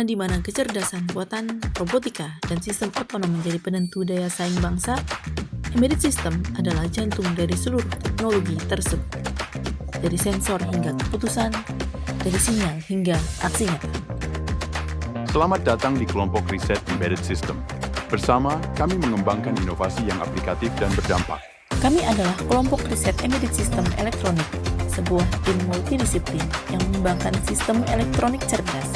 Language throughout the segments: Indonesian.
di mana kecerdasan buatan, robotika, dan sistem otonom menjadi penentu daya saing bangsa, embedded system adalah jantung dari seluruh teknologi tersebut. Dari sensor hingga keputusan, dari sinyal hingga aksi nyata. Selamat datang di kelompok riset Embedded System. Bersama, kami mengembangkan inovasi yang aplikatif dan berdampak. Kami adalah kelompok riset embedded system elektronik, sebuah tim multidisiplin yang mengembangkan sistem elektronik cerdas,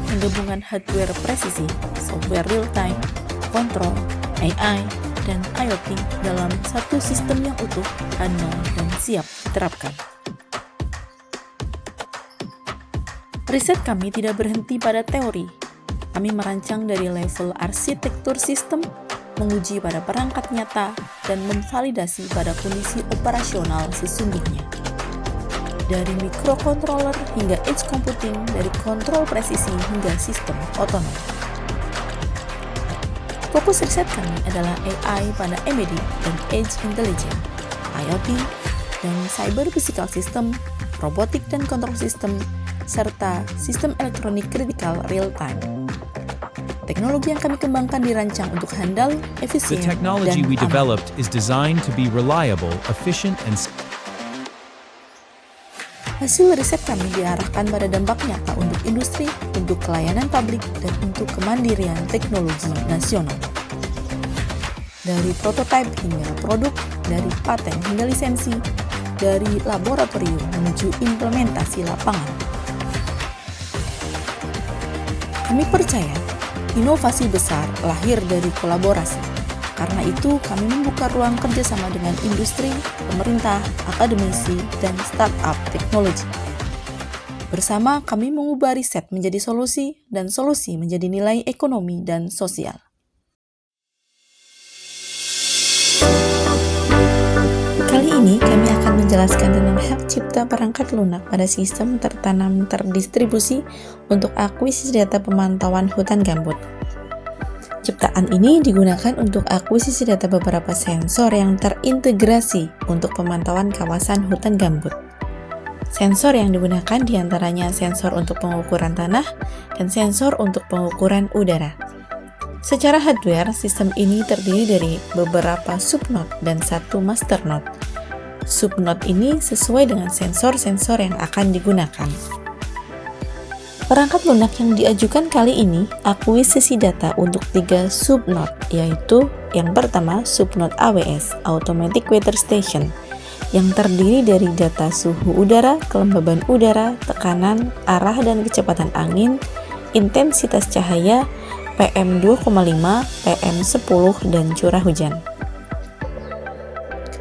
penggabungan hardware presisi, software real-time, kontrol, AI, dan IoT dalam satu sistem yang utuh, handal, dan siap diterapkan. Riset kami tidak berhenti pada teori. Kami merancang dari level arsitektur sistem, menguji pada perangkat nyata, dan memvalidasi pada kondisi operasional sesungguhnya. Dari microcontroller hingga edge computing, dari kontrol presisi hingga sistem otonom. Fokus riset kami adalah AI pada embedded dan edge intelligence, IoT, dan cyber physical system, robotik dan kontrol sistem, serta sistem elektronik kritikal real-time. Teknologi yang kami kembangkan dirancang untuk handal, efisien, The technology dan we aman. developed is designed to be reliable, efficient, and Hasil riset kami diarahkan pada dampak nyata untuk industri, untuk kelayanan publik, dan untuk kemandirian teknologi nasional. Dari prototipe hingga produk, dari paten hingga lisensi, dari laboratorium menuju implementasi lapangan. Kami percaya inovasi besar lahir dari kolaborasi. Karena itu, kami membuka ruang kerjasama dengan industri, pemerintah, akademisi, dan startup teknologi. Bersama, kami mengubah riset menjadi solusi, dan solusi menjadi nilai ekonomi dan sosial. Kali ini, kami akan menjelaskan tentang hak cipta perangkat lunak pada sistem tertanam terdistribusi untuk akuisisi data pemantauan hutan gambut. Ciptaan ini digunakan untuk akuisisi data beberapa sensor yang terintegrasi untuk pemantauan kawasan hutan gambut. Sensor yang digunakan diantaranya sensor untuk pengukuran tanah dan sensor untuk pengukuran udara. Secara hardware, sistem ini terdiri dari beberapa subnode dan satu masternode. Subnode ini sesuai dengan sensor-sensor yang akan digunakan. Perangkat lunak yang diajukan kali ini akuisisi data untuk 3 subnode, yaitu yang pertama subnode AWS, Automatic Weather Station, yang terdiri dari data suhu udara, kelembaban udara, tekanan, arah dan kecepatan angin, intensitas cahaya, PM2,5, PM10, dan curah hujan.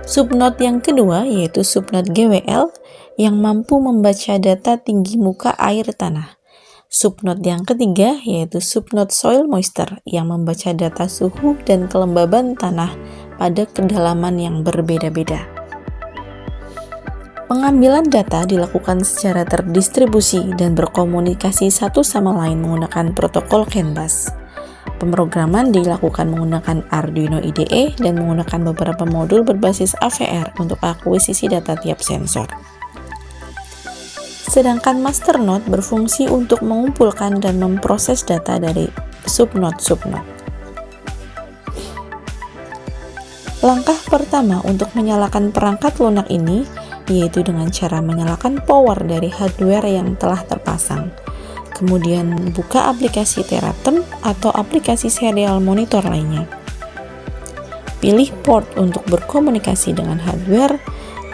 Subnode yang kedua yaitu subnode GWL yang mampu membaca data tinggi muka air tanah. Subnode yang ketiga yaitu subnode soil moisture yang membaca data suhu dan kelembaban tanah pada kedalaman yang berbeda-beda. Pengambilan data dilakukan secara terdistribusi dan berkomunikasi satu sama lain menggunakan protokol CAN bus. Pemrograman dilakukan menggunakan Arduino IDE dan menggunakan beberapa modul berbasis AVR untuk akuisisi data tiap sensor. Sedangkan masternode berfungsi untuk mengumpulkan dan memproses data dari subnode-subnode. Langkah pertama untuk menyalakan perangkat lunak ini yaitu dengan cara menyalakan power dari hardware yang telah terpasang. Kemudian buka aplikasi Teratem atau aplikasi serial monitor lainnya. Pilih port untuk berkomunikasi dengan hardware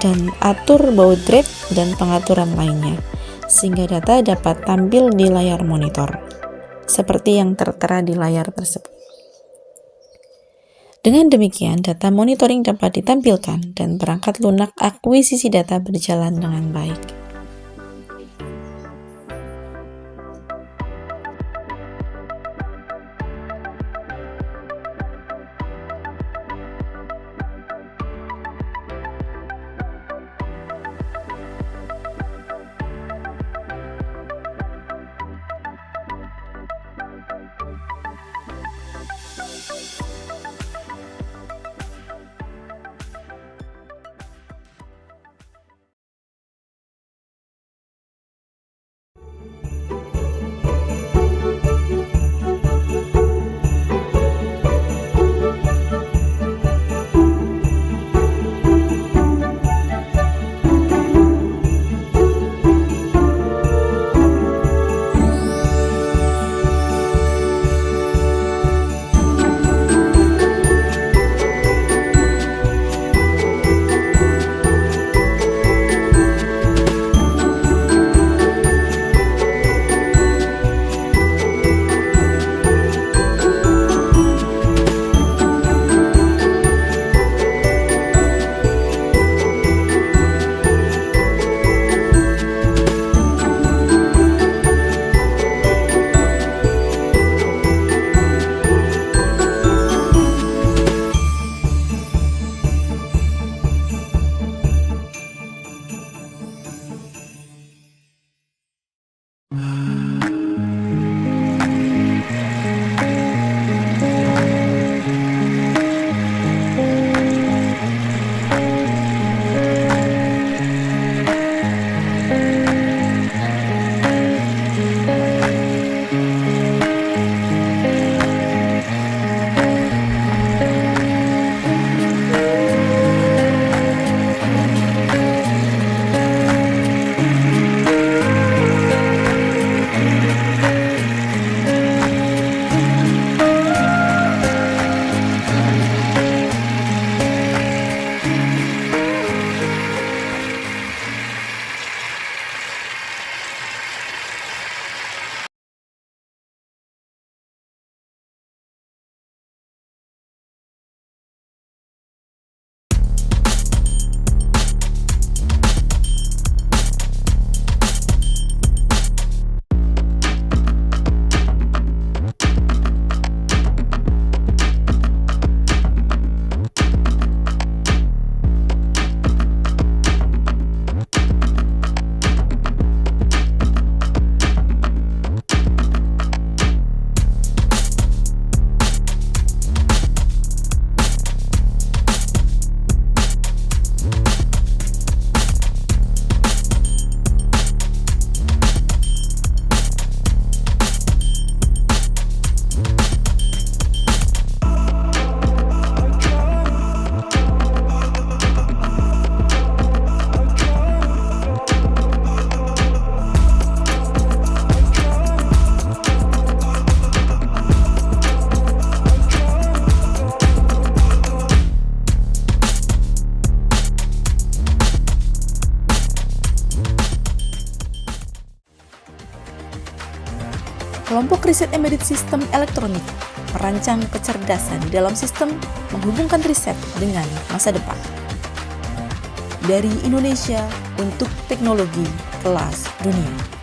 dan atur baud rate dan pengaturan lainnya, sehingga data dapat tampil di layar monitor, seperti yang tertera di layar tersebut. Dengan demikian, data monitoring dapat ditampilkan dan perangkat lunak akuisisi data berjalan dengan baik. Kelompok riset embedded sistem elektronik merancang kecerdasan di dalam sistem menghubungkan riset dengan masa depan. Dari Indonesia untuk teknologi kelas dunia.